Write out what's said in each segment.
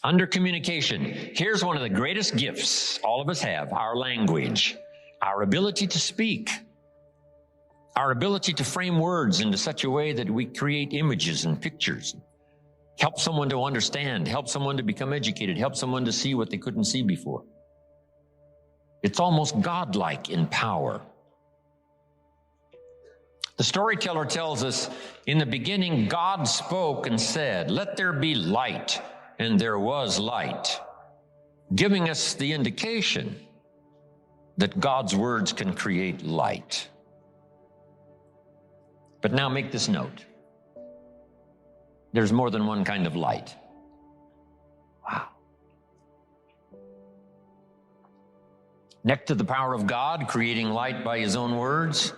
Under communication, here's one of the greatest gifts all of us have, our language, our ability to speak, our ability to frame words into such a way that we create images and pictures, help someone to understand, help someone to become educated, help someone to see what they couldn't see before. It's almost godlike in power. The storyteller tells us, in the beginning, God spoke and said, "Let there be light," and there was light, giving us the indication that God's words can create light. But now make this note. There's more than one kind of light. Wow. Next to the power of God creating light by his own words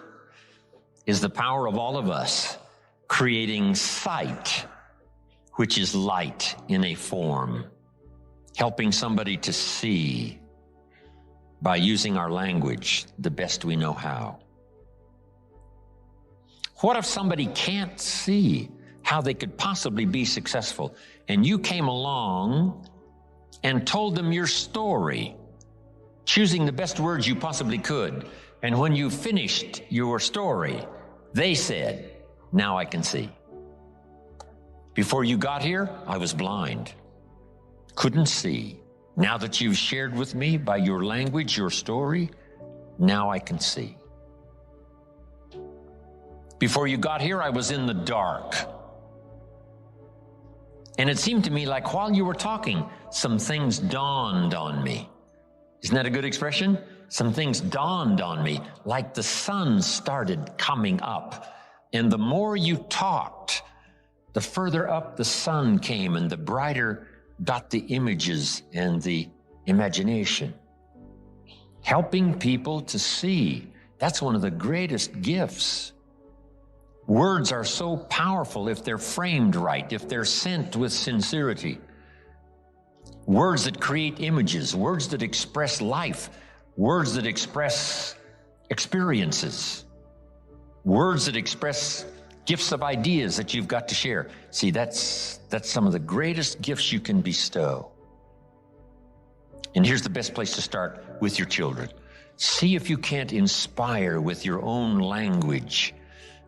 is the power of all of us creating sight, which is light in a form, helping somebody to see by using our language the best we know how. What if somebody can't see how they could possibly be successful, and you came along and told them your story, choosing the best words you possibly could, and when you finished your story, they said, "Now I can see. Before you got here, I was blind, couldn't see. Now that you've shared with me by your language, your story, now I can see. Before you got here, I was in the dark. And it seemed to me like while you were talking, some things dawned on me." Isn't that a good expression? Some things dawned on me, like the sun started coming up. And the more you talked, the further up the sun came and the brighter got the images and the imagination. Helping people to see, that's one of the greatest gifts. Words are so powerful if they're framed right, if they're sent with sincerity. Words that create images, words that express life, words that express experiences, words that express gifts of ideas that you've got to share. See, that's some of the greatest gifts you can bestow. And here's the best place to start: with your children. See if you can't inspire with your own language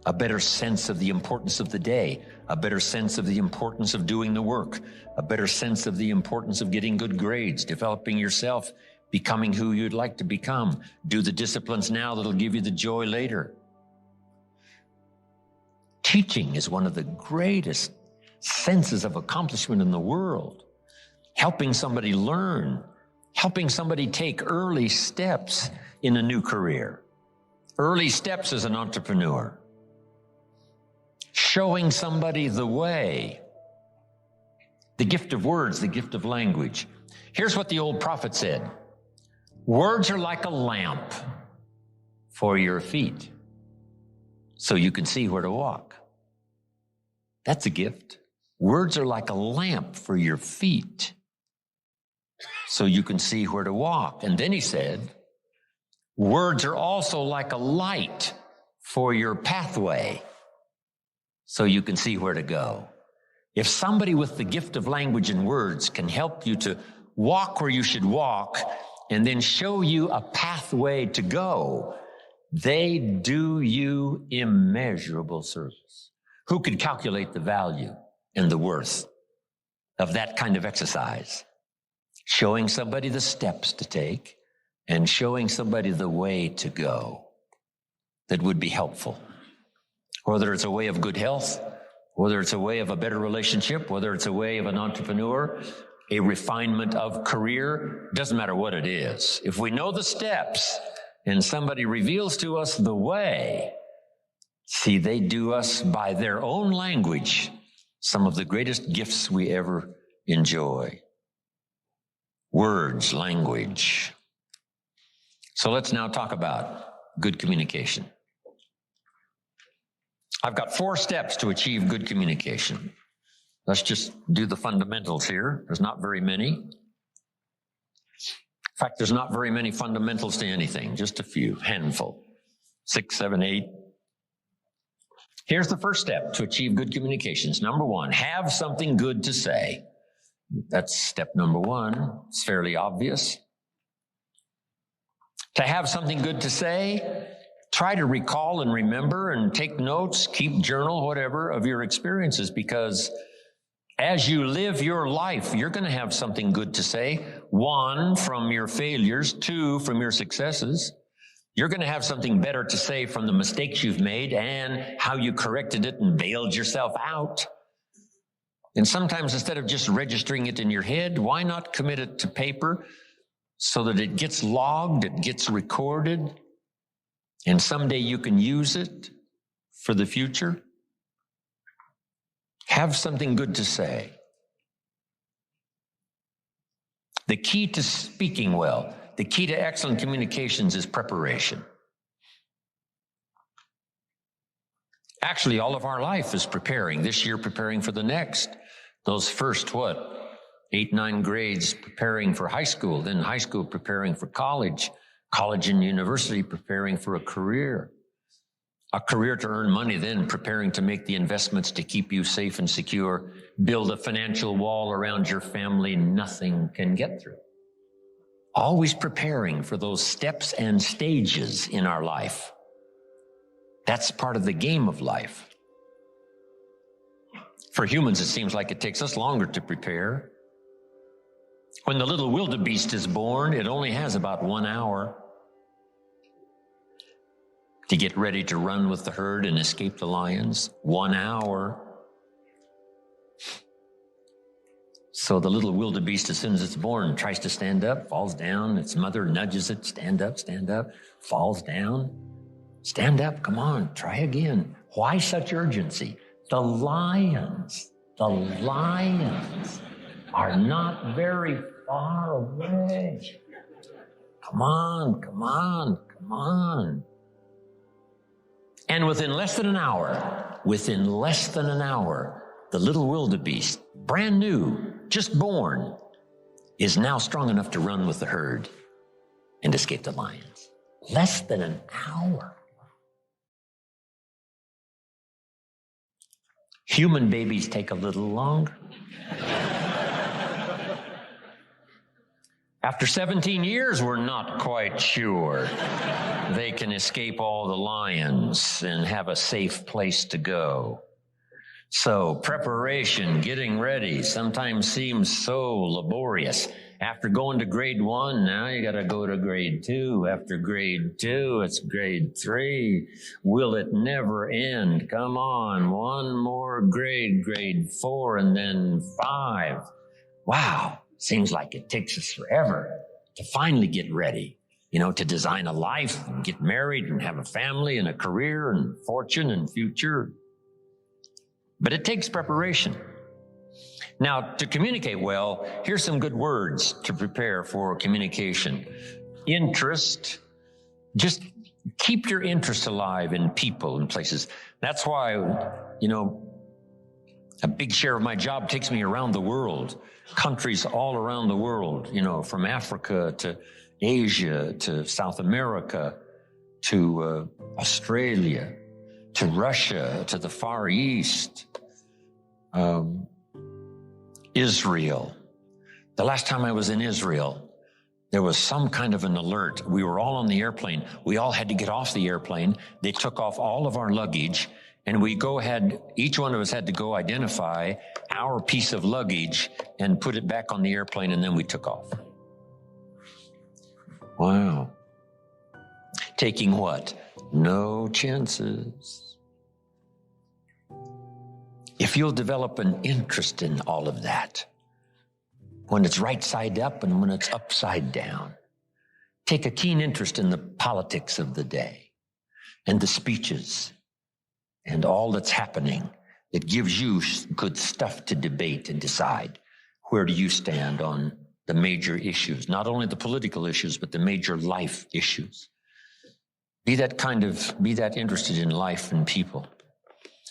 a better sense of the importance of the day, a better sense of the importance of doing the work, a better sense of the importance of getting good grades, developing yourself, becoming who you'd like to become. Do the disciplines now that'll give you the joy later. Teaching is one of the greatest senses of accomplishment in the world. Helping somebody learn, helping somebody take early steps in a new career, early steps as an entrepreneur, showing somebody the way, the gift of words, the gift of language. Here's what the old prophet said: "Words are like a lamp for your feet, so you can see where to walk." That's a gift. Words are like a lamp for your feet, so you can see where to walk. And then he said, words are also like a light for your pathway, so you can see where to go. If somebody with the gift of language and words can help you to walk where you should walk and then show you a pathway to go, they do you immeasurable service. Who could calculate the value and the worth of that kind of exercise? Showing somebody the steps to take and showing somebody the way to go that would be helpful. Whether it's a way of good health, whether it's a way of a better relationship, whether it's a way of an entrepreneur, a refinement of career, doesn't matter what it is. If we know the steps and somebody reveals to us the way, see, they do us by their own language some of the greatest gifts we ever enjoy. Words, language. So let's now talk about good communication. I've got 4 steps to achieve good communication. Let's just do the fundamentals here. There's not very many. In fact, there's not very many fundamentals to anything, just a few, handful, 6, 7, 8. Here's the first step to achieve good communications. Number 1, have something good to say. That's step number one. It's fairly obvious. To have something good to say, try to recall and remember and take notes, keep journal, whatever, of your experiences, because as you live your life, you're going to have something good to say. One, from your failures. Two, from your successes. You're going to have something better to say from the mistakes you've made and how you corrected it and bailed yourself out. And sometimes instead of just registering it in your head, why not commit it to paper so that it gets logged, it gets recorded, and someday you can use it for the future? Have something good to say. The key to speaking well, the key to excellent communications is preparation. Actually, all of our life is preparing. This year, preparing for the next. Those first, 8, 9 grades preparing for high school, then high school preparing for college, college and university preparing for a career to earn money, then preparing to make the investments to keep you safe and secure, build a financial wall around your family nothing can get through. Always preparing for those steps and stages in our life. That's part of the game of life. For humans, it seems like it takes us longer to prepare. When the little wildebeest is born, it only has about 1 hour to get ready to run with the herd and escape the lions. 1 hour. So the little wildebeest, as soon as it's born, tries to stand up, falls down. Its mother nudges it, stand up, falls down. Stand up, come on, try again. Why such urgency? The lions are not very far away. Come on. And within less than an hour, the little wildebeest, brand new, just born, is now strong enough to run with the herd and escape the lions. Less than an hour. Human babies take a little longer. After 17 years, we're not quite sure they can escape all the lions and have a safe place to go. So preparation, getting ready, sometimes seems so laborious. After going to grade 1, now you got to go to grade 2. After grade 2, it's grade 3. Will it never end? Come on, one more grade 4, and then 5. Wow. Seems like it takes us forever to finally get ready, to design a life and get married and have a family and a career and fortune and future. But it takes preparation. Now, to communicate well, here's some good words to prepare for communication. Interest. Just keep your interest alive in people and places. That's why, a big share of my job takes me around the world. Countries all around the world, from Africa to Asia to South America to Australia to Russia to the Far East, Israel. The last time I was in Israel, there was some kind of an alert. We were all on the airplane. We all had to get off the airplane. They took off all of our luggage, and each one of us had to go identify our piece of luggage and put it back on the airplane, and then we took off. Wow. Taking what? No chances. If you'll develop an interest in all of that, when it's right side up and when it's upside down, take a keen interest in the politics of the day and the speeches and all that's happening. It gives you good stuff to debate and decide. Where do you stand on the major issues? Not only the political issues, but the major life issues. Be that interested in life and people.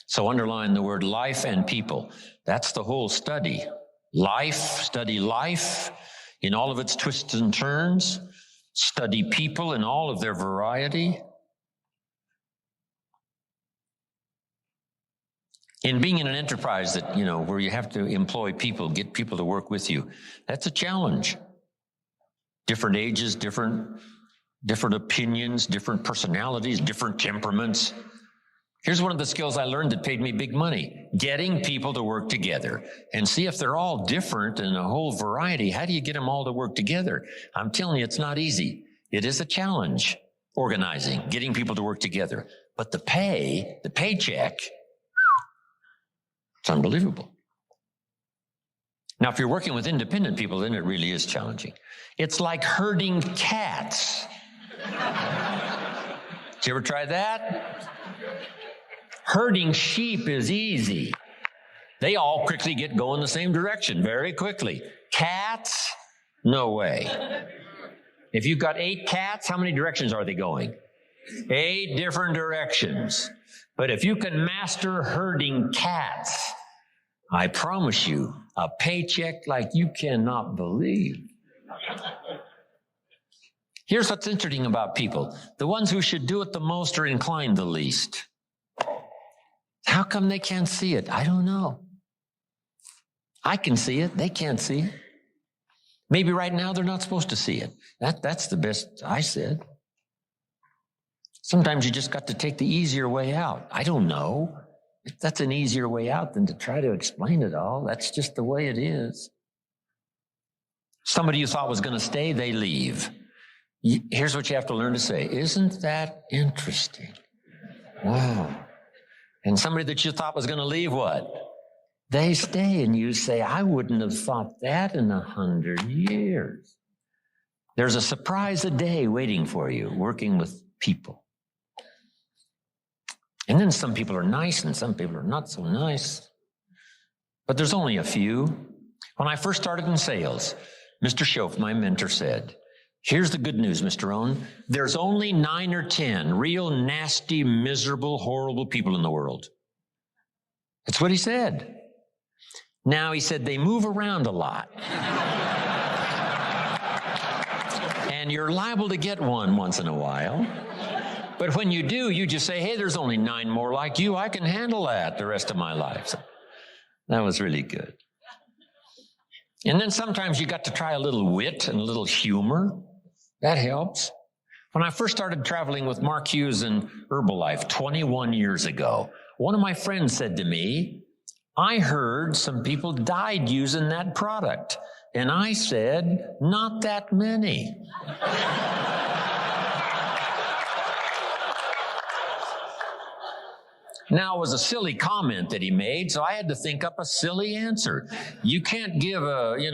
So underline the word life and people. That's the whole study. Study life in all of its twists and turns. Study people in all of their variety. In being in an enterprise that, where you have to employ people, get people to work with you, that's a challenge. Different ages, different opinions, different personalities, different temperaments. Here's one of the skills I learned that paid me big money: getting people to work together. And see, if they're all different and a whole variety, how do you get them all to work together? I'm telling you, it's not easy. It is a challenge, organizing, getting people to work together. But the paycheck, it's unbelievable. Now, if you're working with independent people, then it really is challenging. It's like herding cats. Did you ever try that? Herding sheep is easy. They all quickly get going the same direction very quickly. Cats, no way. If you've got 8 cats, how many directions are they going? 8 different directions. But if you can master herding cats, I promise you, a paycheck like you cannot believe. Here's what's interesting about people. The ones who should do it the most are inclined the least. How come they can't see it? I don't know. I can see it. They can't see it. Maybe right now they're not supposed to see it. That's the best I said. Sometimes you just got to take the easier way out. I don't know. If that's an easier way out than to try to explain it all. That's just the way it is. Somebody you thought was going to stay, they leave. Here's what you have to learn to say. Isn't that interesting? Wow. And somebody that you thought was going to leave, what? They stay, and you say, I wouldn't have thought that in 100 years. There's a surprise a day waiting for you, working with people. And then some people are nice, and some people are not so nice. But there's only a few. When I first started in sales, Mr. Schoaf, my mentor, said, here's the good news, Mr. Owen. There's only 9 or 10 real nasty, miserable, horrible people in the world. That's what he said. Now, he said, they move around a lot. And you're liable to get one once in a while. But when you do, you just say, hey, there's only 9 more like you. I can handle that the rest of my life. So that was really good. And then sometimes you got to try a little wit and a little humor. That helps. When I first started traveling with Mark Hughes and Herbalife 21 years ago, one of my friends said to me, I heard some people died using that product. And I said, not that many. Now, it was a silly comment that he made, so I had to think up a silly answer. You can't give an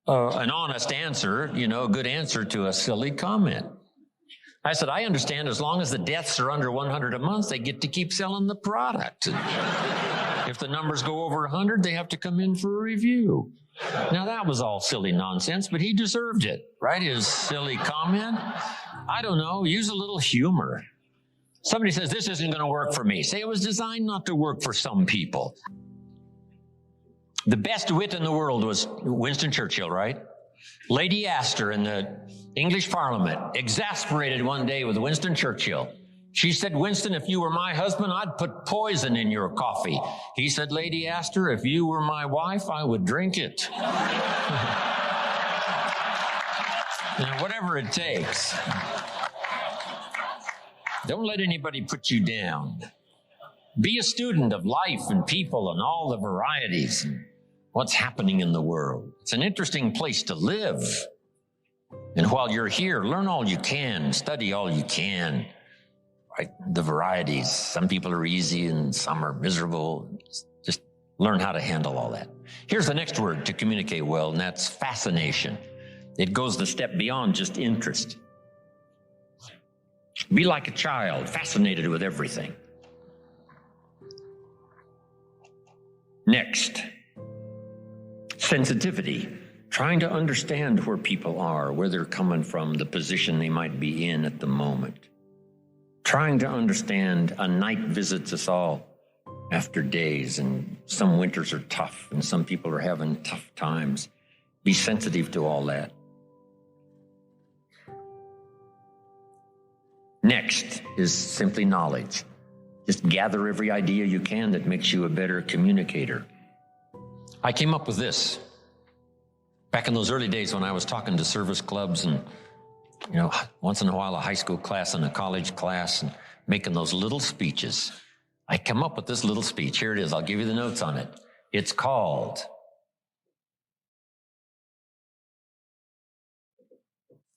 honest answer, a good answer to a silly comment. I said, I understand as long as the deaths are under 100 a month, they get to keep selling the product. If the numbers go over 100, they have to come in for a review. Now, that was all silly nonsense, but he deserved it, right? His silly comment. I don't know, use a little humor. Somebody says, this isn't going to work for me. Say it was designed not to work for some people. The best wit in the world was Winston Churchill, right? Lady Astor in the English Parliament, exasperated one day with Winston Churchill. She said, Winston, if you were my husband, I'd put poison in your coffee. He said, Lady Astor, if you were my wife, I would drink it. Whatever it takes. Don't let anybody put you down. Be a student of life and people and all the varieties and what's happening in the world. It's an interesting place to live. And while you're here, learn all you can, study all you can. Right? The varieties. Some people are easy and some are miserable. Just learn how to handle all that. Here's the next word to communicate well, and that's fascination. It goes the step beyond just interest. Be like a child, fascinated with everything. Next, sensitivity. Trying to understand where people are, where they're coming from, the position they might be in at the moment. Trying to understand, a night visits us all after days, and some winters are tough, and some people are having tough times. Be sensitive to all that. Next is simply knowledge. Just gather every idea you can that makes you a better communicator. I came up with this. Back in those early days when I was talking to service clubs and, once in a while a high school class and a college class and making those little speeches, I come up with this little speech. Here it is. I'll give you the notes on it. It's called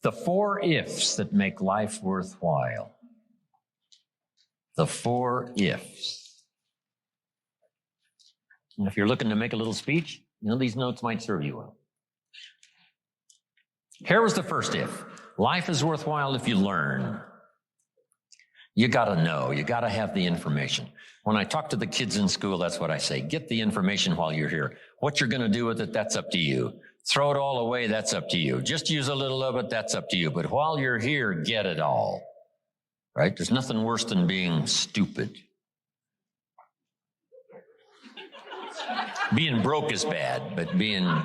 The 4 Ifs That Make Life Worthwhile. The 4 ifs. And if you're looking to make a little speech, these notes might serve you well. Here was the first if. Life is worthwhile if you learn. You got to know. You got to have the information. When I talk to the kids in school, that's what I say. Get the information while you're here. What you're going to do with it, that's up to you. Throw it all away, that's up to you. Just use a little of it, that's up to you. But while you're here, get it all. Right? There's nothing worse than being stupid. Being broke is bad, but being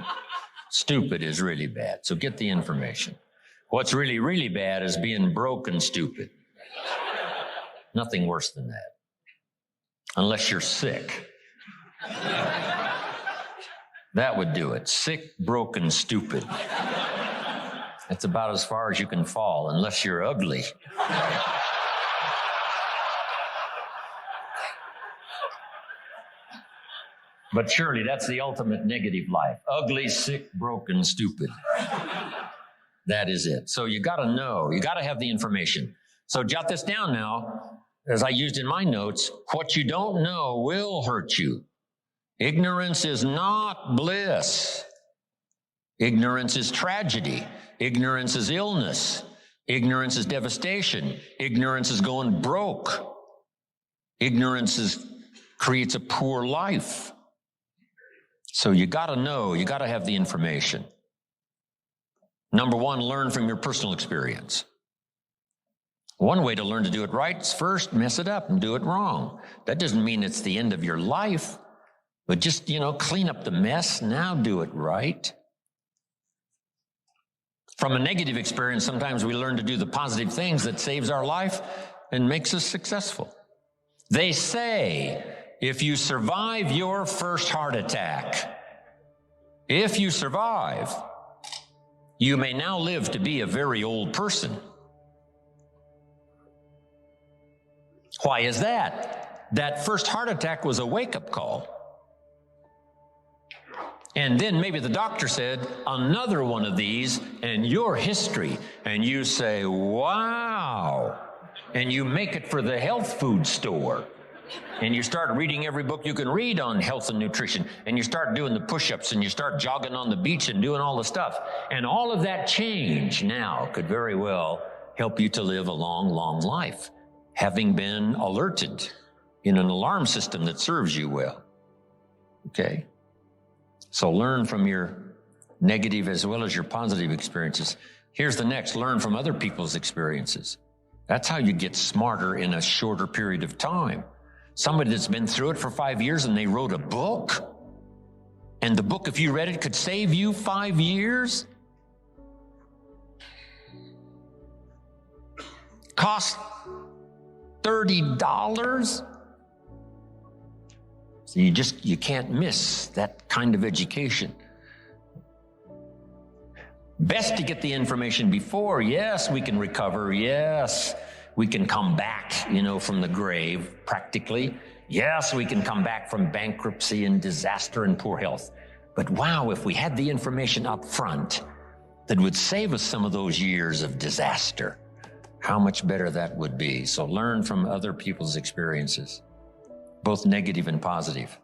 stupid is really bad. So get the information. What's really, really bad is being broke and stupid. Nothing worse than that. Unless you're sick. That would do it. Sick, broken, stupid. That's about as far as you can fall, unless you're ugly. But surely that's the ultimate negative life. Ugly, sick, broken, stupid. That is it. So you got to know. You got to have the information. So jot this down now. As I used in my notes, what you don't know will hurt you. Ignorance is not bliss. Ignorance is tragedy. Ignorance is illness. Ignorance is devastation. Ignorance is going broke. Ignorance creates a poor life. So you got to know, you got to have the information. Number 1, learn from your personal experience. One way to learn to do it right is first mess it up and do it wrong. That doesn't mean it's the end of your life, but just, clean up the mess, now do it right. From a negative experience, sometimes we learn to do the positive things that saves our life and makes us successful. They say, if you survive your first heart attack, if you survive, you may now live to be a very old person. Why is that? That first heart attack was a wake-up call. And then maybe the doctor said, another one of these and your history. And you say, wow. And you make it for the health food store. And you start reading every book you can read on health and nutrition. And you start doing the push-ups and you start jogging on the beach and doing all the stuff. And all of that change now could very well help you to live a long, long life, having been alerted in an alarm system that serves you well. Okay? So learn from your negative as well as your positive experiences. Here's the next, learn from other people's experiences. That's how you get smarter in a shorter period of time. Somebody that's been through it for 5 years and they wrote a book, and the book, if you read it, could save you 5 years. Cost $30. So you can't miss that kind of education. Best to get the information before. Yes, we can recover. Yes, we can come back, from the grave, practically. Yes, we can come back from bankruptcy and disaster and poor health. But wow, if we had the information up front that would save us some of those years of disaster, how much better that would be. So learn from other people's experiences, both negative and positive.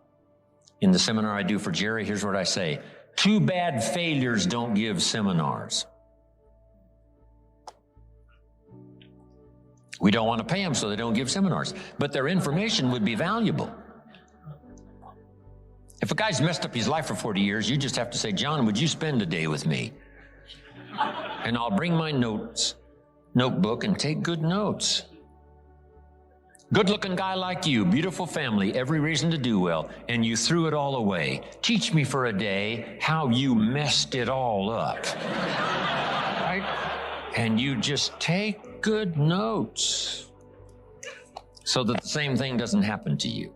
In the seminar I do for Jerry, here's what I say. 2 bad failures don't give seminars. We don't want to pay them, so they don't give seminars. But their information would be valuable. If a guy's messed up his life for 40 years, you just have to say, John, would you spend a day with me? And I'll bring my notebook and take good notes. Good-looking guy like you, beautiful family, every reason to do well, and you threw it all away. Teach me for a day how you messed it all up. Right? And you just take good notes. so that the same thing doesn't happen to you.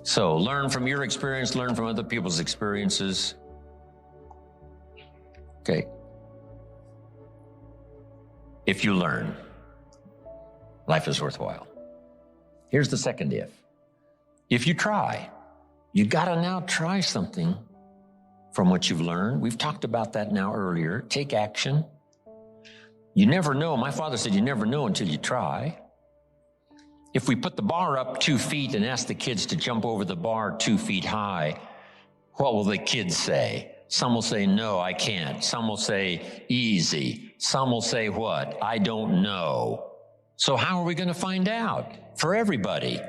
So learn from your experience, learn from other people's experiences. Okay. If you learn, life is worthwhile. Here's the second if. If you try, you got to now try something from what you've learned. We've talked about that now earlier. Take action. You never know. My father said you never know until you try. If we put the bar up 2 feet and ask the kids to jump over the bar 2 feet high, what will the kids say? Some will say, no, I can't. Some will say, easy. Some will say what? I don't know. So how are we going to find out? For everybody,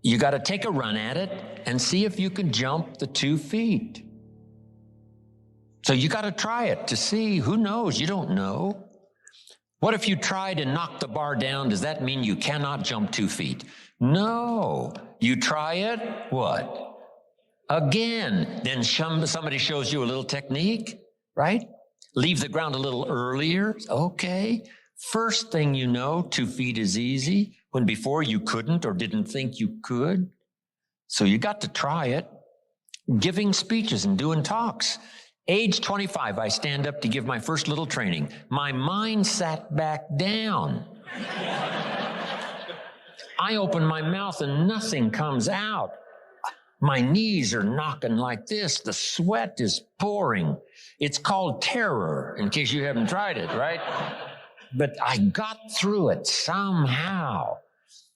you got to take a run at it and see if you can jump the 2 feet. So you got to try it to see. Who knows? You don't know. What if you tried and knocked the bar down? Does that mean you cannot jump 2 feet? No. You try it, what? Again. Then somebody shows you a little technique, right? Leave the ground a little earlier. Okay. First thing you know, 2 feet is easy, when before you couldn't or didn't think you could. So you got to try it. Giving speeches and doing talks. Age 25, I stand up to give my first little training. My mind sat back down. I open my mouth and nothing comes out. My knees are knocking like this. The sweat is pouring. It's called terror, in case you haven't tried it, right? But I got through it somehow.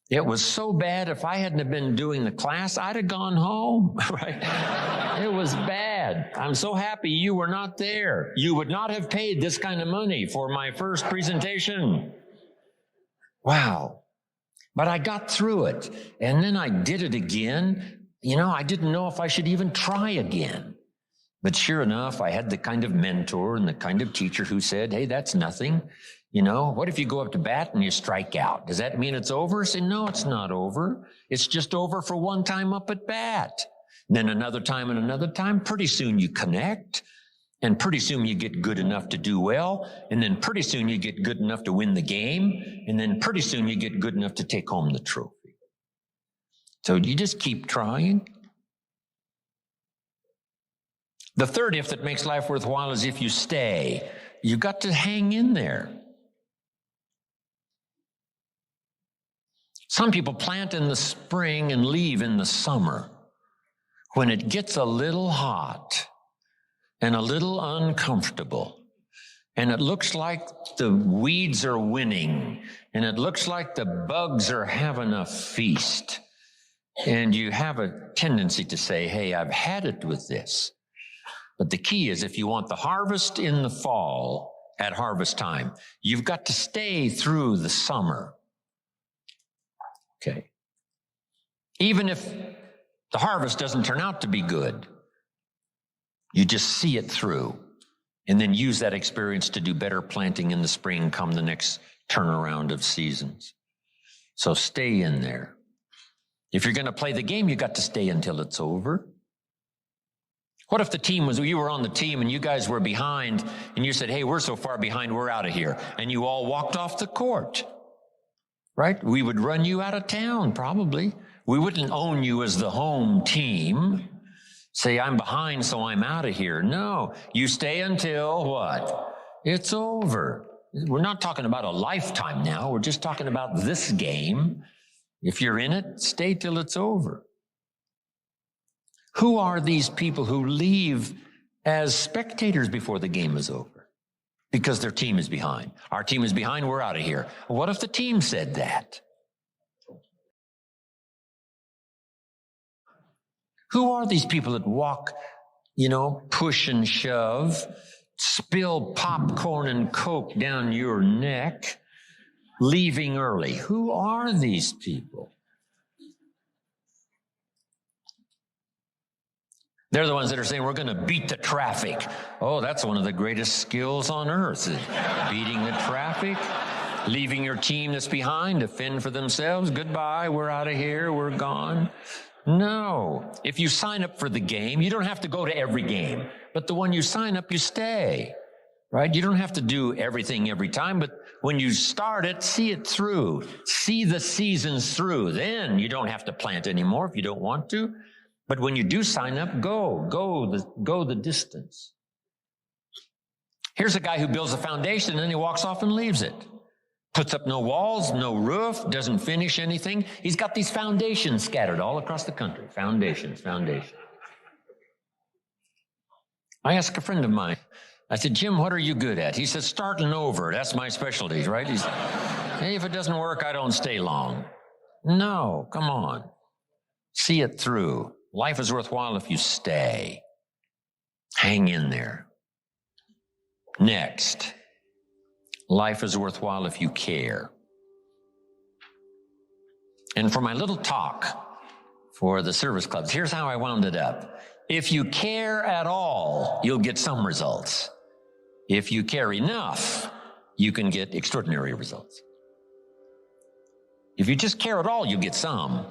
It was so bad, if I hadn't have been doing the class, I'd have gone home, right? It was bad. I'm so happy you were not there. You would not have paid this kind of money for my first presentation. Wow. But I got through it. And then I did it again. You know, I didn't know if I should even try again. But sure enough, I had the kind of mentor and the kind of teacher who said, hey, that's nothing. You know, what if you go up to bat and you strike out? Does that mean it's over? I say, no, it's not over. It's just over for one time up at bat. And then another time and another time. Pretty soon you connect. And pretty soon you get good enough to do well. And then pretty soon you get good enough to win the game. And then pretty soon you get good enough to take home the trophy. So you just keep trying. The third if that makes life worthwhile is if you stay. You got to hang in there. Some people plant in the spring and leave in the summer. When it gets a little hot and a little uncomfortable, and it looks like the weeds are winning, and it looks like the bugs are having a feast, and you have a tendency to say, hey, I've had it with this. But the key is, if you want the harvest in the fall at harvest time, you've got to stay through the summer. Okay. Even if the harvest doesn't turn out to be good, you just see it through and then use that experience to do better planting in the spring come the next turnaround of seasons. So stay in there. If you're going to play the game, you got to stay until it's over. What if the team was, you were on the team and you guys were behind and you said, hey, we're so far behind, we're out of here. And you all walked off the court. Right? We would run you out of town, probably. We wouldn't own you as the home team. Say, I'm behind, so I'm out of here. No, you stay until what? It's over. We're not talking about a lifetime now. We're just talking about this game. If you're in it, stay till it's over. Who are these people who leave as spectators before the game is over? Because their team is behind. Our team is behind, we're out of here. What if the team said that? Who are these people that walk, push and shove, spill popcorn and Coke down your neck, leaving early? Who are these people? They're the ones that are saying, we're going to beat the traffic. Oh, that's one of the greatest skills on earth, is beating the traffic, leaving your team that's behind to fend for themselves. Goodbye, we're out of here, we're gone. No. If you sign up for the game, you don't have to go to every game, but the one you sign up, you stay. right? You don't have to do everything every time, but when you start it, see it through. See the seasons through. Then you don't have to plant anymore if you don't want to. But when you do sign up, go the distance. Here's a guy who builds a foundation and then he walks off and leaves it. Puts up no walls, no roof, doesn't finish anything. He's got these foundations scattered all across the country. Foundations. I asked a friend of mine, I said, Jim, what are you good at? He said, starting over. That's my specialty, right? He said, hey, if it doesn't work, I don't stay long. No, come on. See it through. Life is worthwhile if you stay. Hang in there. Next, life is worthwhile if you care. And for my little talk for the service clubs, here's how I wound it up. If you care at all, you'll get some results. If you care enough, you can get extraordinary results. If you just care at all, you get some.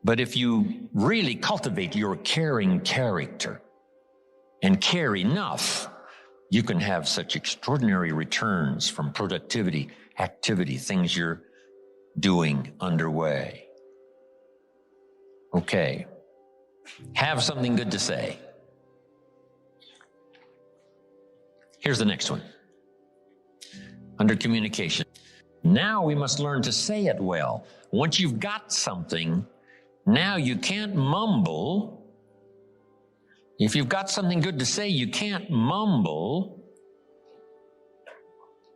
But if you really cultivate your caring character and care enough, you can have such extraordinary returns from productivity, activity, things you're doing underway. Okay. Have something good to say. Here's the next one. Under communication. Now we must learn to say it well. Once you've got something, now you can't mumble. If you've got something good to say, you can't mumble,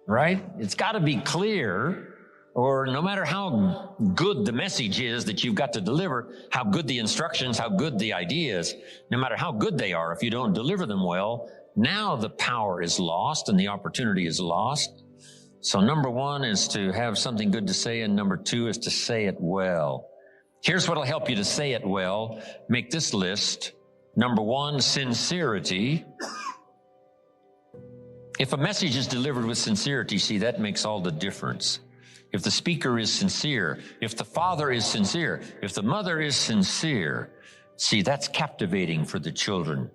right? It's got to be clear, or no matter how good the message is that you've got to deliver, how good the instructions, how good the ideas, no matter how good they are, if you don't deliver them well, now the power is lost and the opportunity is lost. So number one is to have something good to say, and number two is to say it well. Here's what will help you to say it well. Make this list. Number one, sincerity. If a message is delivered with sincerity, see, that makes all the difference. If the speaker is sincere, if the father is sincere, if the mother is sincere, see, that's captivating for the children.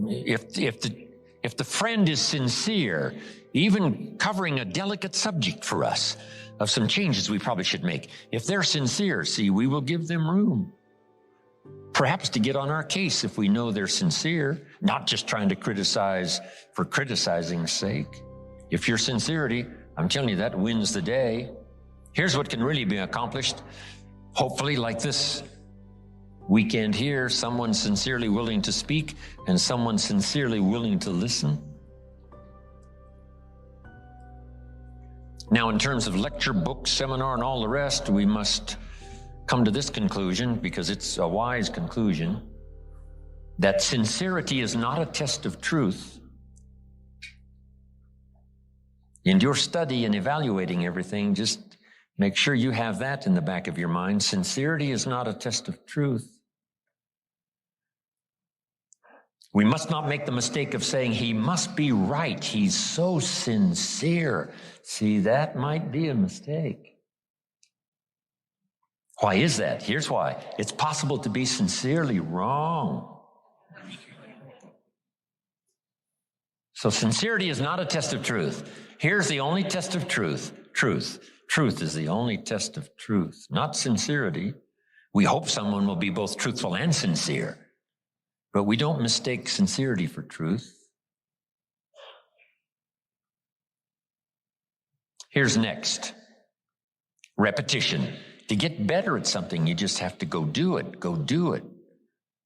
If the friend is sincere, even covering a delicate subject for us of some changes we probably should make, if they're sincere, see, we will give them room. Perhaps to get on our case if we know they're sincere, not just trying to criticize for criticizing's sake. If your sincerity, I'm telling you, that wins the day. Here's what can really be accomplished. Hopefully, like this weekend here, someone sincerely willing to speak and someone sincerely willing to listen. Now, in terms of lecture, book, seminar, and all the rest, we must come to this conclusion, because it's a wise conclusion, that sincerity is not a test of truth. In your study and evaluating everything, just make sure you have that in the back of your mind. Sincerity is not a test of truth. We must not make the mistake of saying, he must be right. He's so sincere. See, that might be a mistake. Why is that? Here's why. It's possible to be sincerely wrong. So sincerity is not a test of truth. Here's the only test of truth. Truth is the only test of truth, not sincerity. We hope someone will be both truthful and sincere, but we don't mistake sincerity for truth. Here's next. Repetition. To get better at something, you just have to go do it.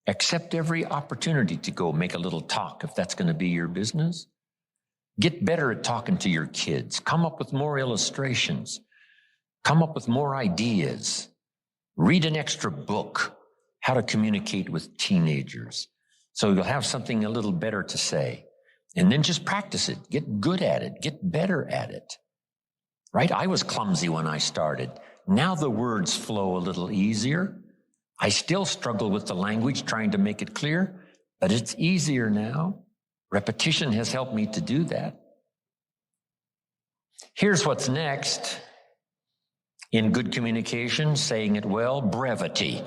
Accept every opportunity to go make a little talk if that's going to be your business. Get better at talking to your kids. Come up with more illustrations. Come up with more ideas. Read an extra book, how to communicate with teenagers. So you'll have something a little better to say. And then just practice it. Get good at it. Get better at it. Right? I was clumsy when I started. Now the words flow a little easier. I still struggle with the language, trying to make it clear, but it's easier now. Repetition has helped me to do that. Here's what's next. In good communication, saying it well, brevity.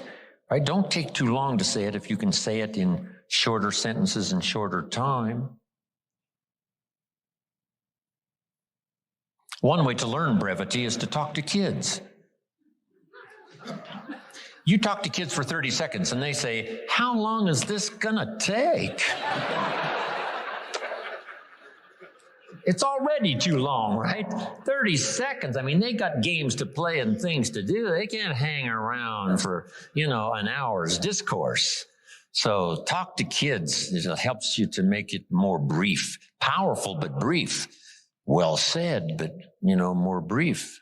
Right? Don't take too long to say it if you can say it in shorter sentences and shorter time. One way to learn brevity is to talk to kids. You talk to kids for 30 seconds and they say, how long is this gonna take? It's already too long, right? 30 seconds. I mean, they got games to play and things to do. They can't hang around for, an hour's discourse. So talk to kids. It helps you to make it more brief. Powerful, but brief. Well said, but, more brief.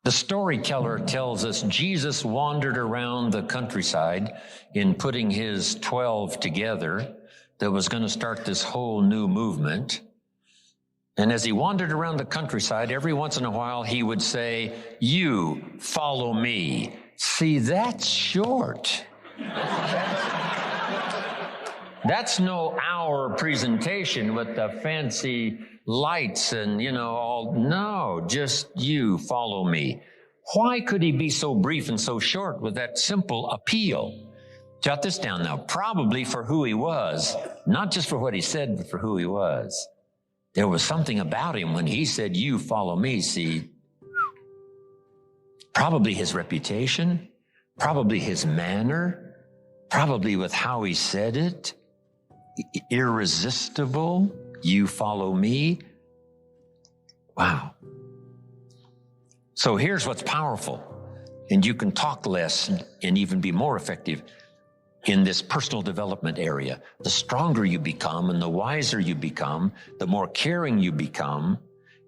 The storyteller tells us Jesus wandered around the countryside in putting his 12 together that was going to start this whole new movement. And as he wandered around the countryside, every once in a while he would say, you follow me. See, that's short. That's no hour presentation with the fancy lights and, no, just you follow me. Why could he be so brief and so short with that simple appeal? Jot this down now. Probably for who he was, not just for what he said, but for who he was. There was something about him when he said, you follow me. See, probably his reputation, probably his manner, probably with how he said it. Irresistible. You follow me. Wow. So here's what's powerful. And you can talk less and even be more effective in this personal development area. The stronger you become and the wiser you become, the more caring you become,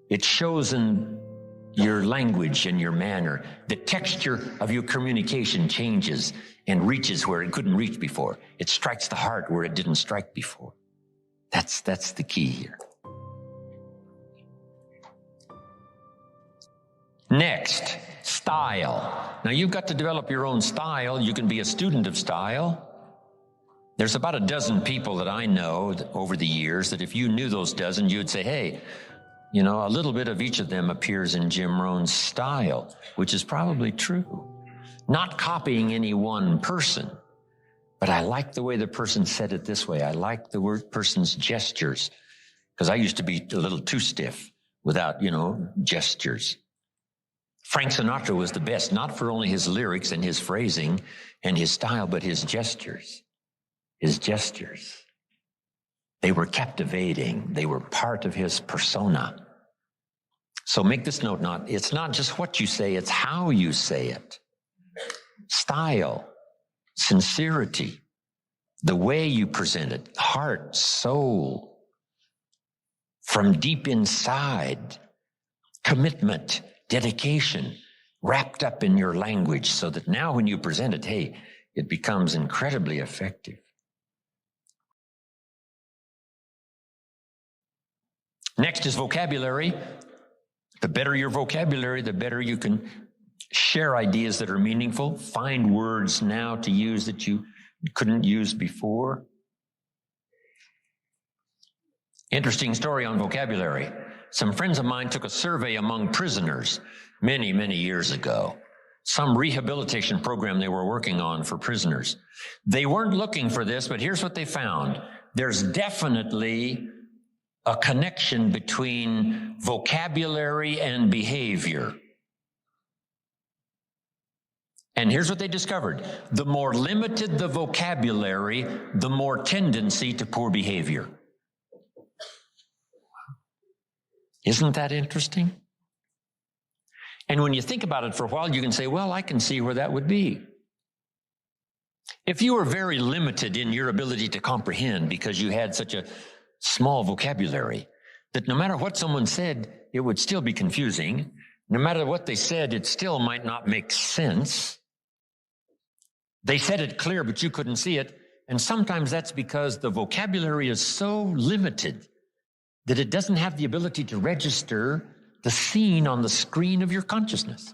it shows in your language and your manner. The texture of your communication changes and reaches where it couldn't reach before. It strikes the heart where it didn't strike before. That's the key here. Next, style. Now you've got to develop your own style. You can be a student of style. There's about a dozen people that I know over the years that if you knew those dozen, you'd say, hey, a little bit of each of them appears in Jim Rohn's style, which is probably true. Not copying any one person, but I like the way the person said it this way. I like the person's gestures, because I used to be a little too stiff without, gestures. Frank Sinatra was the best, not for only his lyrics and his phrasing and his style, but his gestures. His gestures. They were captivating. They were part of his persona. So make this note, it's not just what you say, it's how you say it. Style, sincerity, the way you present it, heart, soul, from deep inside, commitment, dedication, wrapped up in your language so that now when you present it, hey, it becomes incredibly effective. Next is vocabulary. The better your vocabulary, the better you can share ideas that are meaningful, find words now to use that you couldn't use before. Interesting story on vocabulary. Some friends of mine took a survey among prisoners many, many years ago. Some rehabilitation program they were working on for prisoners. They weren't looking for this, but here's what they found. There's definitely a connection between vocabulary and behavior. And here's what they discovered. The more limited the vocabulary, the more tendency to poor behavior. Isn't that interesting? And when you think about it for a while, you can say, well, I can see where that would be. If you were very limited in your ability to comprehend because you had such a small vocabulary, that no matter what someone said, it would still be confusing. No matter what they said, it still might not make sense. They said it clear, but you couldn't see it. And sometimes that's because the vocabulary is so limited that it doesn't have the ability to register the scene on the screen of your consciousness.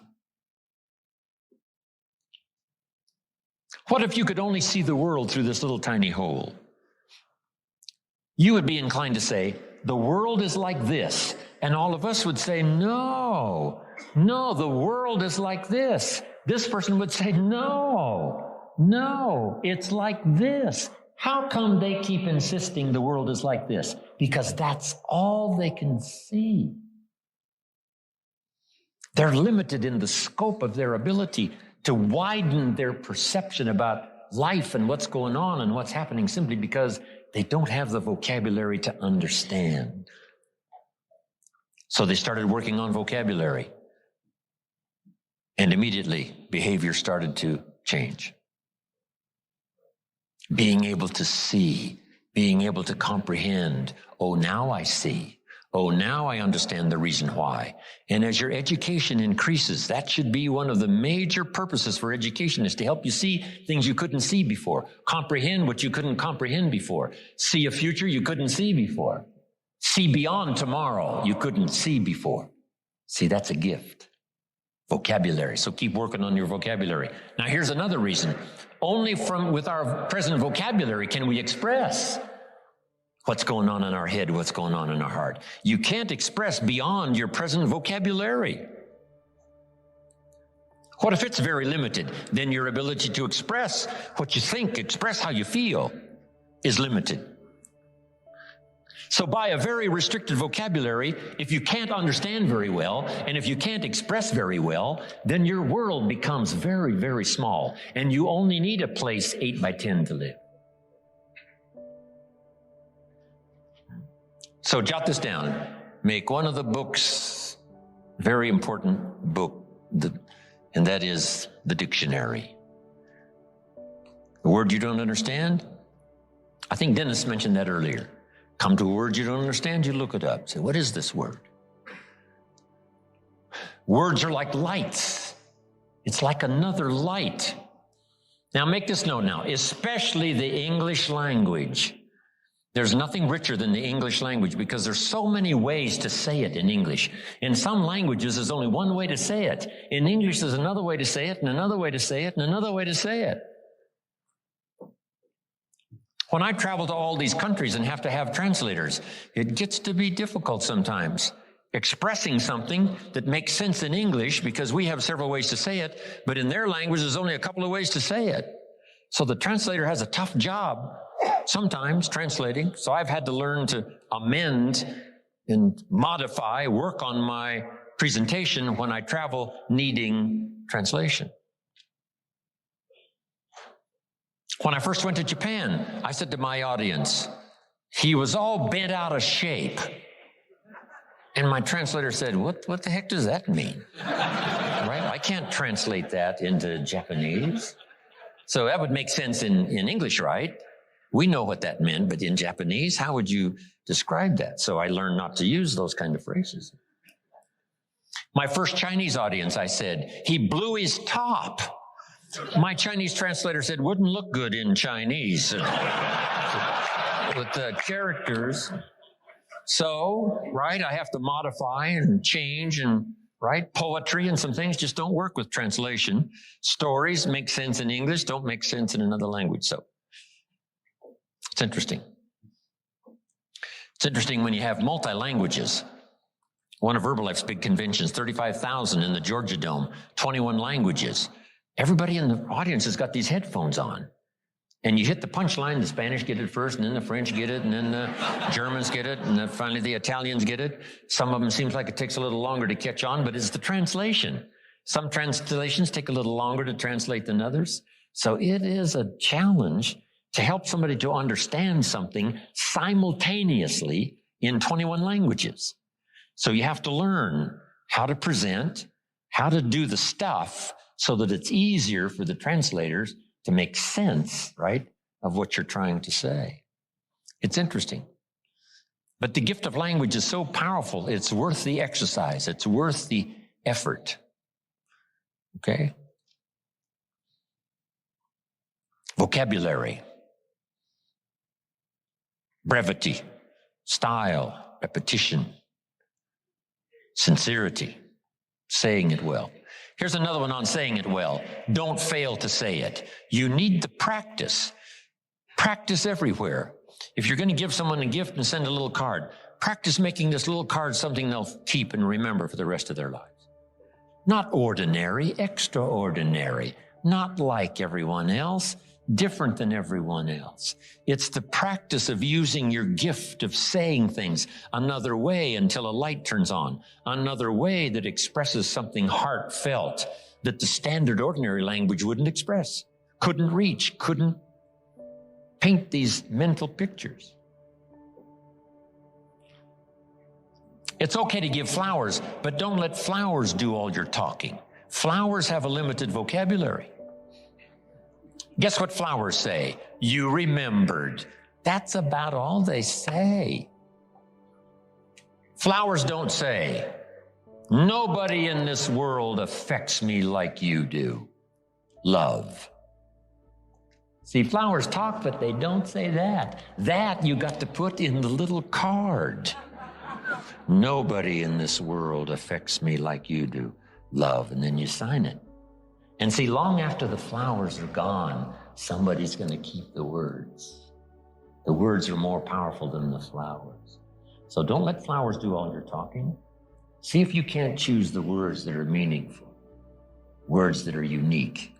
What if you could only see the world through this little tiny hole? You would be inclined to say, the world is like this. And all of us would say, no, the world is like this. This person would say, no, it's like this. How come they keep insisting the world is like this? Because that's all they can see. They're limited in the scope of their ability to widen their perception about life and what's going on and what's happening simply because they don't have the vocabulary to understand. So they started working on vocabulary. And immediately, behavior started to change. Being able to see, being able to comprehend. Oh, now I see. Oh, now I understand the reason why. And as your education increases, that should be one of the major purposes for education, is to help you see things you couldn't see before. Comprehend what you couldn't comprehend before. See a future you couldn't see before. See beyond tomorrow you couldn't see before. See, that's a gift. Vocabulary. So keep working on your vocabulary. Now here's another reason. Only with our present vocabulary can we express what's going on in our head, what's going on in our heart. You can't express beyond your present vocabulary. What if it's very limited? Then your ability to express what you think, express how you feel, is limited. So by a very restricted vocabulary, if you can't understand very well, and if you can't express very well, then your world becomes very, very small, and you only need a place 8 by 10 to live. So jot this down. Make one of the books, very important book, and that is the dictionary. A word you don't understand? I think Dennis mentioned that earlier. Come to a word you don't understand, you look it up. Say, what is this word? Words are like lights. It's like another light. Now make this note now, especially the English language. There's nothing richer than the English language because there's so many ways to say it in English. In some languages, there's only one way to say it. In English, there's another way to say it, and another way to say it, and another way to say it. When I travel to all these countries and have to have translators, it gets to be difficult sometimes. Expressing something that makes sense in English, because we have several ways to say it, but in their language, there's only a couple of ways to say it. So the translator has a tough job sometimes translating. So I've had to learn to amend and modify, work on my presentation when I travel needing translation. When I first went to Japan, I said to my audience, he was all bent out of shape. And my translator said, what the heck does that mean? Right? I can't translate that into Japanese. So that would make sense in English, right? We know what that meant, but in Japanese, how would you describe that? So I learned not to use those kind of phrases. My first Chinese audience, I said, he blew his top. My Chinese translator said, wouldn't look good in Chinese with the characters. So, right, I have to modify and change, and right, poetry and some things just don't work with translation. Stories make sense in English, don't make sense in another language. So it's interesting. It's interesting when you have multi-languages. One of Herbalife's big conventions, 35,000 in the Georgia Dome, 21 languages. Everybody in the audience has got these headphones on. And you hit the punchline, the Spanish get it first, and then the French get it, and then the Germans get it, and then finally the Italians get it. Some of them seems like it takes a little longer to catch on, but it's the translation. Some translations take a little longer to translate than others. So it is a challenge to help somebody to understand something simultaneously in 21 languages. So you have to learn how to present, how to do the stuff, so that it's easier for the translators to make sense, right, of what you're trying to say. It's interesting. But the gift of language is so powerful, it's worth the exercise. It's worth the effort. Okay? Vocabulary. Brevity. Style. Repetition. Sincerity. Saying it well. Here's another one on saying it well. Don't fail to say it. You need the practice. Practice everywhere. If you're going to give someone a gift and send a little card, practice making this little card something they'll keep and remember for the rest of their lives. Not ordinary, extraordinary. Not like everyone else. different than everyone else. It's the practice of using your gift of saying things another way until a light turns on, another way that expresses something heartfelt that the standard ordinary language wouldn't express, couldn't reach, couldn't paint these mental pictures. It's okay to give flowers, but don't let flowers do all your talking. Flowers have a limited vocabulary. Guess what flowers say? You remembered. That's about all they say. Flowers don't say, nobody in this world affects me like you do. Love. See, flowers talk, but they don't say that. That you got to put in the little card. Nobody in this world affects me like you do. Love. And then you sign it. And see, long after the flowers are gone, somebody's going to keep the words. The words are more powerful than the flowers. So don't let flowers do all your talking. See if you can't choose the words that are meaningful, words that are unique.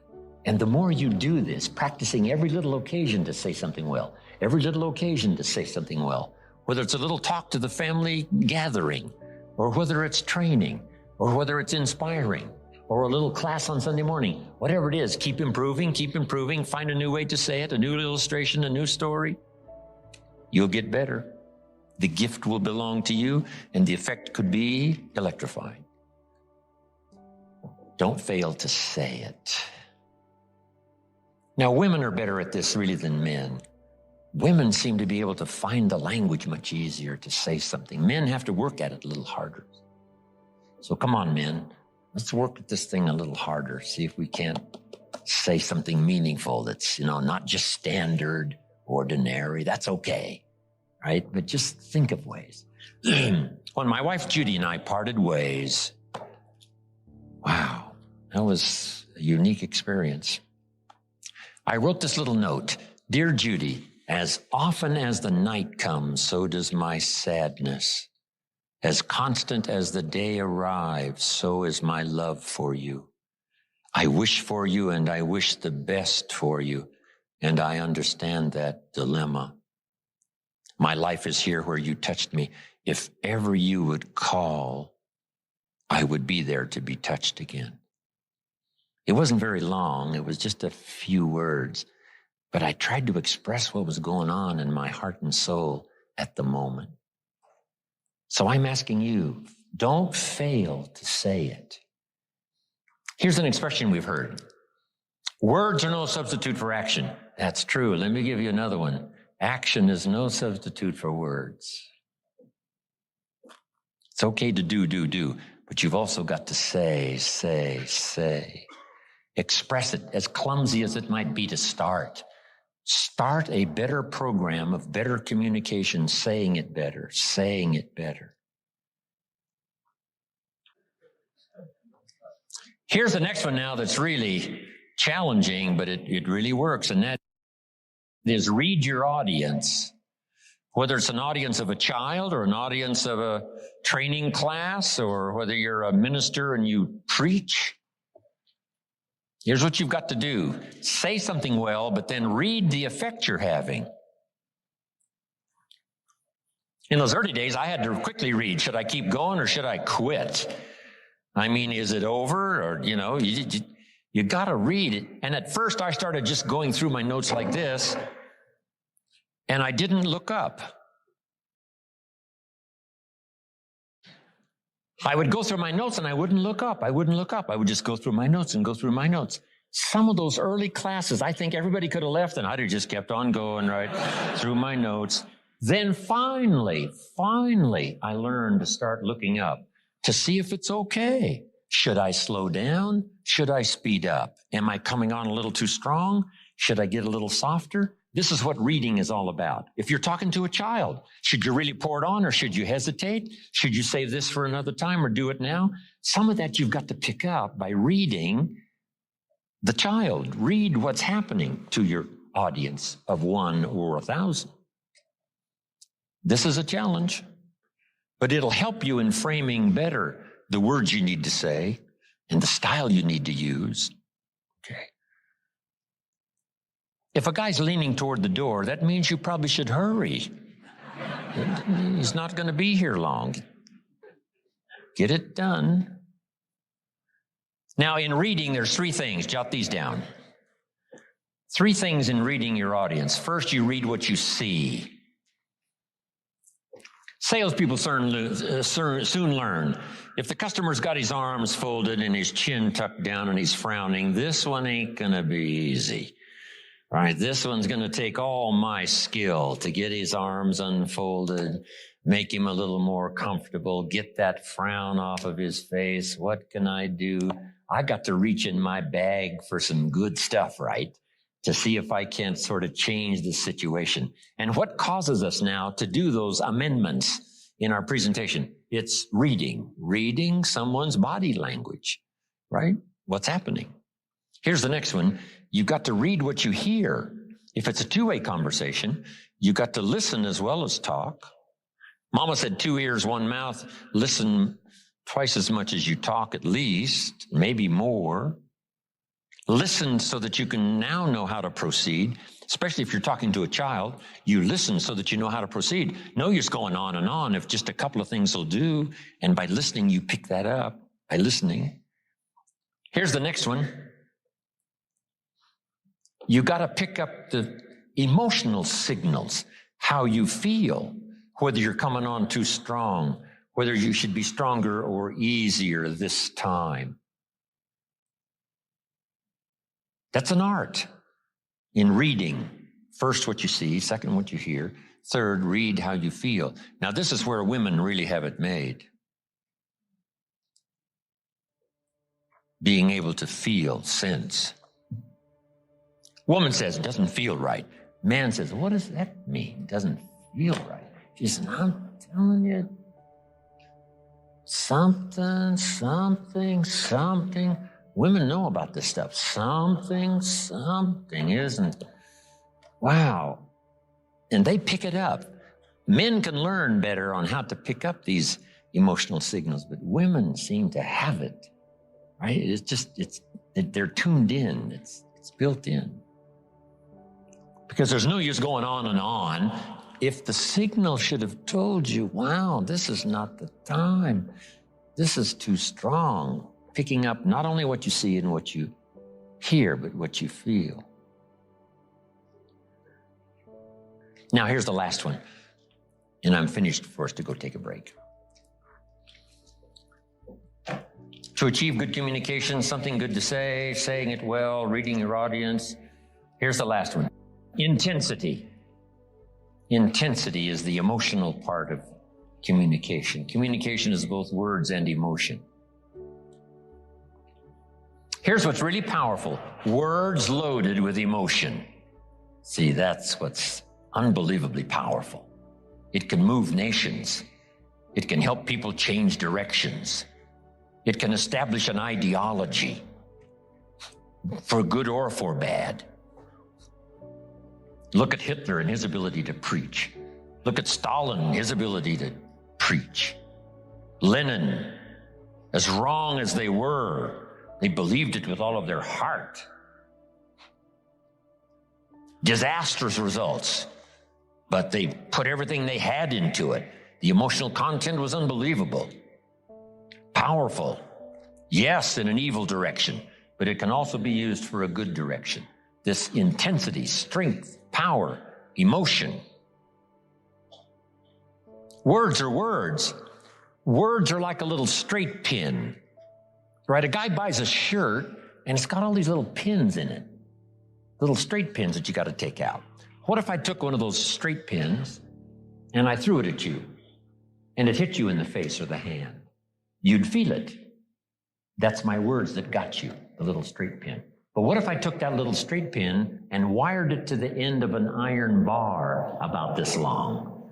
And the more you do this, practicing every little occasion to say something well, every little occasion to say something well, whether it's a little talk to the family gathering, or whether it's training, or whether it's inspiring, or a little class on Sunday morning, whatever it is, keep improving, find a new way to say it, a new illustration, a new story. You'll get better. The gift will belong to you, and the effect could be electrifying. Don't fail to say it. Now, women are better at this really than men. Women seem to be able to find the language much easier to say something. Men have to work at it a little harder. So come on, men. Let's work at this thing a little harder. See if we can't say something meaningful that's, not just standard, ordinary. That's okay, right? But just think of ways. When my wife Judy and I parted ways, wow, that was a unique experience. I wrote this little note. Dear Judy, as often as the night comes, so does my sadness. As constant as the day arrives, so is my love for you. I wish for you and I wish the best for you, and I understand that dilemma. My life is here where you touched me. If ever you would call, I would be there to be touched again. It wasn't very long. It was just a few words, but I tried to express what was going on in my heart and soul at the moment. So I'm asking you, don't fail to say it. Here's an expression we've heard. Words are no substitute for action. That's true. Let me give you another one. Action is no substitute for words. It's okay to do, but you've also got to say. Express it, as clumsy as it might be to start. Start a better program of better communication, saying it better. Here's the next one now that's really challenging, but it really works, and that is read your audience. Whether it's an audience of a child or an audience of a training class, or whether you're a minister and you preach, here's what you've got to do. Say something well, but then read the effect you're having. In those early days, I had to quickly read, should I keep going or should I quit? I mean, is it over? Or, you got to read it. And at first, I started just going through my notes like this, and I didn't look up. I would go through my notes and I wouldn't look up. I would just go through my notes. Some of those early classes, I think everybody could have left and I'd have just kept on going right through my notes. Then finally, I learned to start looking up to see if it's okay. Should I slow down? Should I speed up? Am I coming on a little too strong? Should I get a little softer? This is what reading is all about. If you're talking to a child, should you really pour it on or should you hesitate? Should you save this for another time or do it now? Some of that you've got to pick up by reading the child. Read what's happening to your audience of 1 or 1,000. This is a challenge, but it'll help you in framing better the words you need to say and the style you need to use. Okay. If a guy's leaning toward the door, that means you probably should hurry. He's not going to be here long. Get it done. Now, in reading, there's 3 things. Jot these down. 3 things in reading your audience. First, you read what you see. Salespeople soon learn. If the customer's got his arms folded and his chin tucked down and he's frowning, this one ain't going to be easy. Right, this one's going to take all my skill to get his arms unfolded, make him a little more comfortable, get that frown off of his face. What can I do? I got to reach in my bag for some good stuff, right, to see if I can't sort of change the situation. And what causes us now to do those amendments in our presentation? It's reading someone's body language, right? What's happening? Here's the next one. You've got to read what you hear. If it's a 2-way conversation, you've got to listen as well as talk. Mama said 2 ears, 1 mouth. Listen twice as much as you talk, at least, maybe more. Listen so that you can now know how to proceed, especially if you're talking to a child. You listen so that you know how to proceed. No use going on and on if just a couple of things will do. And by listening, you pick that up by listening. Here's the next one. You got to pick up the emotional signals, how you feel, whether you're coming on too strong, whether you should be stronger or easier this time. That's an art in reading. First, what you see. Second, what you hear. Third, read how you feel. Now, this is where women really have it made. Being able to feel, sense. Woman says, it doesn't feel right. Man says, what does that mean? It doesn't feel right. She says, I'm telling you, something. Women know about this stuff. Something isn't. Wow. And they pick it up. Men can learn better on how to pick up these emotional signals, but women seem to have it, right? They're tuned in. It's built in. Because there's no use going on and on if the signal should have told you, wow, this is not the time. This is too strong. Picking up not only what you see and what you hear, but what you feel. Now, here's the last one. And I'm finished for us to go take a break. To achieve good communication, something good to say, saying it well, reading your audience. Here's the last one. Intensity. Intensity is the emotional part of communication. Communication is both words and emotion. Here's what's really powerful. Words loaded with emotion. See, that's what's unbelievably powerful. It can move nations. It can help people change directions. It can establish an ideology, for good or for bad. Look at Hitler and his ability to preach. Look at Stalin and his ability to preach. Lenin, as wrong as they were, they believed it with all of their heart. Disastrous results, but they put everything they had into it. The emotional content was unbelievable. Powerful. Yes, in an evil direction, but it can also be used for a good direction. This intensity, strength, power, emotion. Words are words. Words are like a little straight pin, right? A guy buys a shirt and it's got all these little pins in it, little straight pins that you got to take out. What if I took one of those straight pins and I threw it at you and it hit you in the face or the hand? You'd feel it. That's my words that got you, the little straight pin. But what if I took that little straight pin and wired it to the end of an iron bar about this long?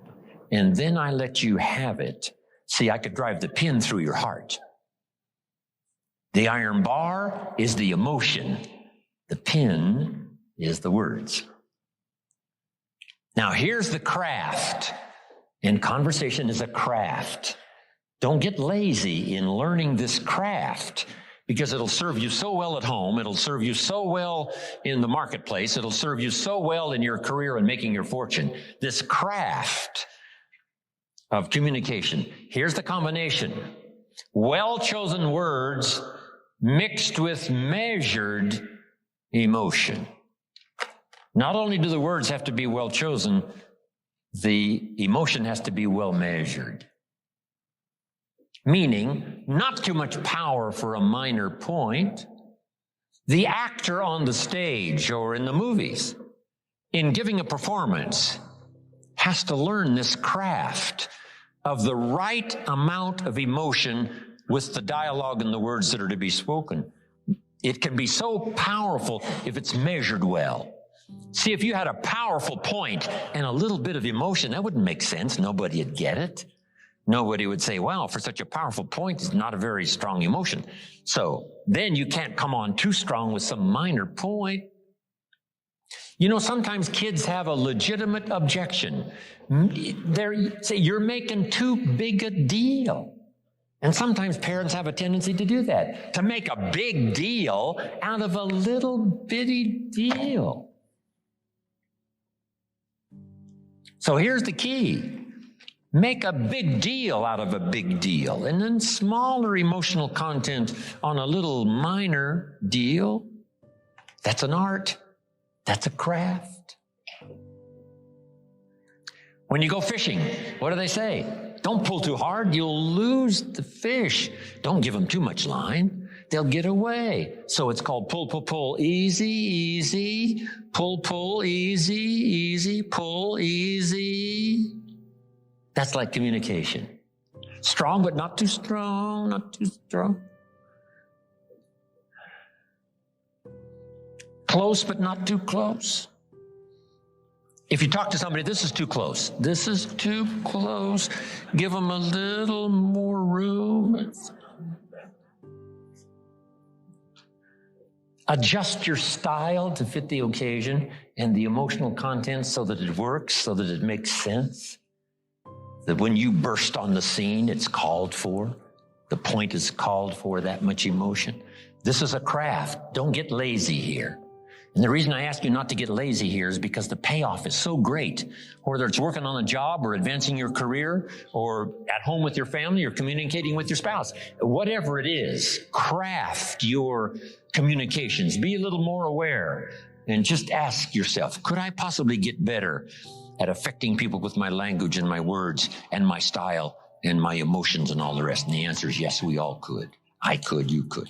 And then I let you have it. See, I could drive the pin through your heart. The iron bar is the emotion. The pin is the words. Now, here's the craft. And conversation is a craft. Don't get lazy in learning this craft, because it'll serve you so well at home. It'll serve you so well in the marketplace. It'll serve you so well in your career and making your fortune. This craft of communication. Here's the combination. Well-chosen words mixed with measured emotion. Not only do the words have to be well-chosen, the emotion has to be well-measured. Meaning, not too much power for a minor point. The actor on the stage or in the movies, in giving a performance, has to learn this craft of the right amount of emotion with the dialogue and the words that are to be spoken. It can be so powerful if it's measured well. See, if you had a powerful point and a little bit of emotion, that wouldn't make sense. Nobody would get it. Nobody would say, wow, for such a powerful point, it's not a very strong emotion. So then you can't come on too strong with some minor point. You know, sometimes kids have a legitimate objection. They say, you're making too big a deal. And sometimes parents have a tendency to do that, to make a big deal out of a little bitty deal. So here's the key. Make a big deal out of a big deal, and then smaller emotional content on a little minor deal. That's an art. That's a craft. When you go fishing, what do they say? Don't pull too hard. You'll lose the fish. Don't give them too much line. They'll get away. So it's called pull, pull, pull. Easy, easy. Pull, pull. Easy, easy. Pull, easy. That's like communication. Strong, but not too strong, not too strong. Close, but not too close. If you talk to somebody, this is too close. This is too close. Give them a little more room. Adjust your style to fit the occasion and the emotional content so that it works, so that it makes sense. That when you burst on the scene, it's called for. The point is called for, that much emotion. This is a craft. Don't get lazy here. And the reason I ask you not to get lazy here is because the payoff is so great. Whether it's working on a job or advancing your career or at home with your family or communicating with your spouse. Whatever it is, craft your communications. Be a little more aware and just ask yourself, could I possibly get better at affecting people with my language and my words and my style and my emotions and all the rest? And the answer is yes, we all could. I could, you could.